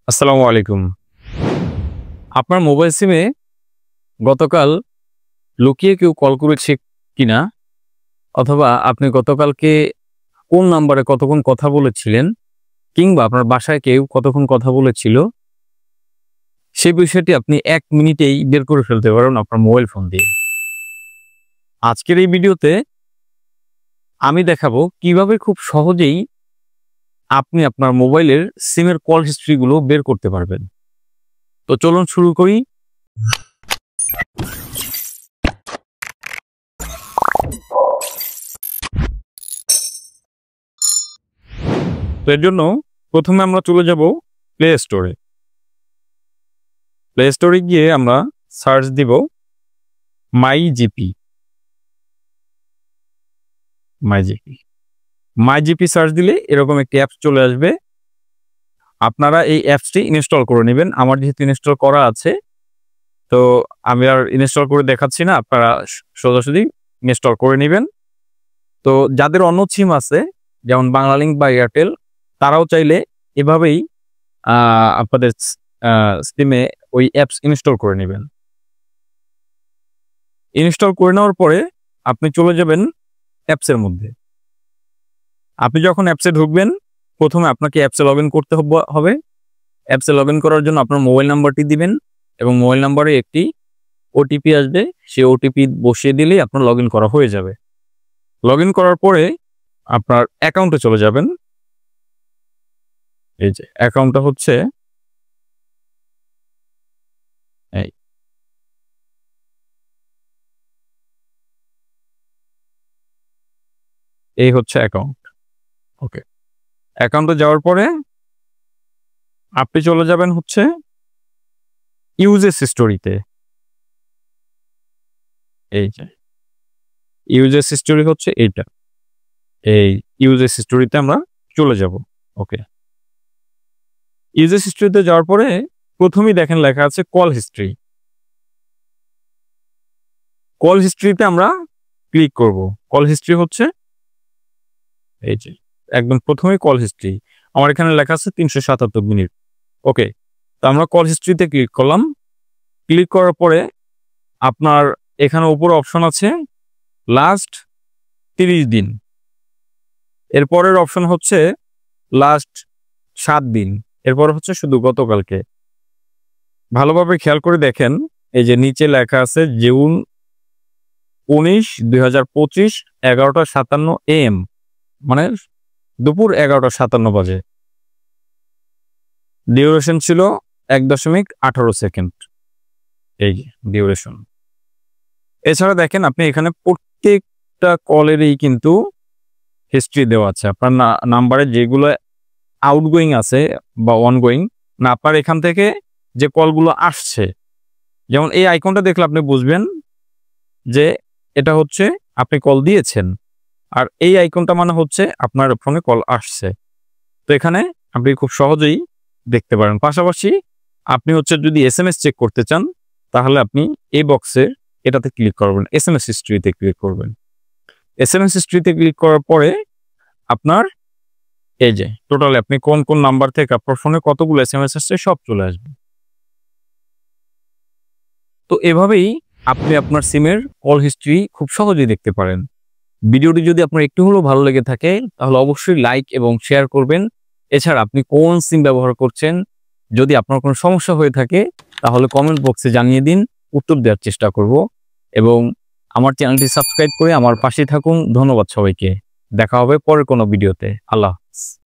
আসসালামু আলাইকুম। আপনার মোবাইল সিমে গতকাল লুকিয়ে কেউ কল করেছে কিনা, অথবা আপনি গতকালকে কোন নাম্বারে কতক্ষণ কথা বলেছিলেন, কিংবা আপনার বাসায় কেউ কতক্ষণ কথা বলেছিল, সেই বিষয়টি আপনি 1 মিনিটেই বের করে ফেলতে পারেন আপনার মোবাইল ফোন দিয়ে। আজকের এই ভিডিওতে আমি দেখাবো কিভাবে খুব সহজেই আপনি আপনার মোবাইলের সিমের কল হিস্ট্রিগুলো বের করতে পারবেন। তো চলুন শুরু করি। তো এর জন্য প্রথমে আমরা চলে যাব প্লে স্টোরে। প্লে স্টোরে গিয়ে আমরা সার্চ দিব মাইজিপি। মাইজিপি সার্চ দিলে এরকম একটি অ্যাপস চলে আসবে। আপনারা এই অ্যাপসটি ইনস্টল করে নেবেন। আমার যেহেতু ইনস্টল করা আছে, তো আমি আর ইনস্টল করে দেখাচ্ছি না, আপনারা সোজাসুজি ইনস্টল করে নেবেন। তো যাদের অন্য সিম আছে, যেমন বাংলালিংক বা এয়ারটেল, তারাও চাইলে এভাবেই আপনাদের সিমে ওই অ্যাপস ইনস্টল করে নেবেন। ইনস্টল করে নেওয়ার পরে আপনি চলে যাবেন অ্যাপসের মধ্যে। আপনি যখন অ্যাপসে ঢুকবেন, প্রথমে আপনাকে অ্যাপসে লগ ইন করতে হবে। অ্যাপসে লগ ইন করার জন্য আপনার মোবাইল নাম্বারটি দিবেন এবং মোবাইল নাম্বারে একটি ওটিপি আসবে। সেই ওটিপি বসিয়ে দিলেই আপনার লগ ইন করা হয়ে যাবে। লগ ইন করার পরে আপনার অ্যাকাউন্টে চলে যাবেন। এই যে অ্যাকাউন্টটা হচ্ছে এই হচ্ছে অ্যাকাউন্ট। ওকে, অ্যাকাউন্টে যাওয়ার পরে আপনি চলে যাবেন হচ্ছে ইউজেস হিস্টোরিতে। এই যে ইউজেস হিস্টোরি হচ্ছে এইটা। এই ইউজেস হিস্টোরিতে আমরা চলে যাব। ওকে, ইউজেস হিস্টোরিতে যাওয়ার পরে প্রথমেই দেখেন লেখা আছে কল হিস্ট্রি। কল হিস্ট্রিতে আমরা ক্লিক করব। কল হিস্ট্রি হচ্ছে এই যে একদম প্রথমেই কল হিস্ট্রি। আমার এখানে লেখা আছে 377 মিনিট। ওকে, তো আমরা কল হিস্ট্রিতে ক্লিক করলাম। ক্লিক করার পরে আপনার এখানে উপরে অপশন আছে লাস্ট 30 দিন। এরপরের অপশন হচ্ছে লাস্ট 7 দিন। এরপর হচ্ছে শুধু গতকালকে। ভালোভাবে খেয়াল করে দেখেন, এই যে নিচে লেখা আছে জুন 19, 2025 11:57 AM, মানে দুপুর 11:57 বাজে। ডিউরেশন ছিল 1.18 সেকেন্ড। এই ডিউরেশন। এছাড়া দেখেন আপনি এখানে প্রত্যেকটা কলেরই কিন্তু হিস্ট্রি দেওয়া আছে। আপনার নাম্বারে যেগুলো আউটগোয়িং আছে বা অনগোয়িং, না আপনার এখান থেকে যে কলগুলো আসছে, যেমন এই আইকনটা দেখলে আপনি বুঝবেন যে এটা হচ্ছে আপনি কল দিয়েছেন, আর এই আইকনটা মানে হচ্ছে আপনার ফোনে কল আসছে। তো এখানে আপনি খুব সহজেই দেখতে পারেন। পাশাপাশি আপনি হচ্ছে যদি SMS চেক করতে চান, তাহলে আপনি এই বক্সে এটাতে ক্লিক করবেন, SMS হিস্ট্রিতে ক্লিক করবেন। SMS হিস্ট্রিতে ক্লিক করার পরে আপনার এই যে টোটালি আপনি কোন কোন নাম্বার থেকে আপনার ফোনে কতগুলো SMS আসছে সব চলে আসবে। তো এভাবেই আপনি আপনার সিমের কল হিস্ট্রি খুব সহজেই দেখতে পারেন। ভিডিওটি যদি আপনার একটু হলেও ভালো লেগে থাকে, তাহলে অবশ্যই লাইক এবং শেয়ার করবেন। এছাড়া আপনি কোন সিম ব্যবহার করছেন, যদি আপনার কোনো সমস্যা হয়ে থাকে, তাহলে কমেন্ট বক্সে জানিয়ে দিন, উত্তর দেওয়ার চেষ্টা করব। এবং আমার চ্যানেলটি সাবস্ক্রাইব করে আমার পাশে থাকুন। ধন্যবাদ সবাইকে। দেখা হবে পরের কোনো ভিডিওতে। আল্লাহ হাফেজ।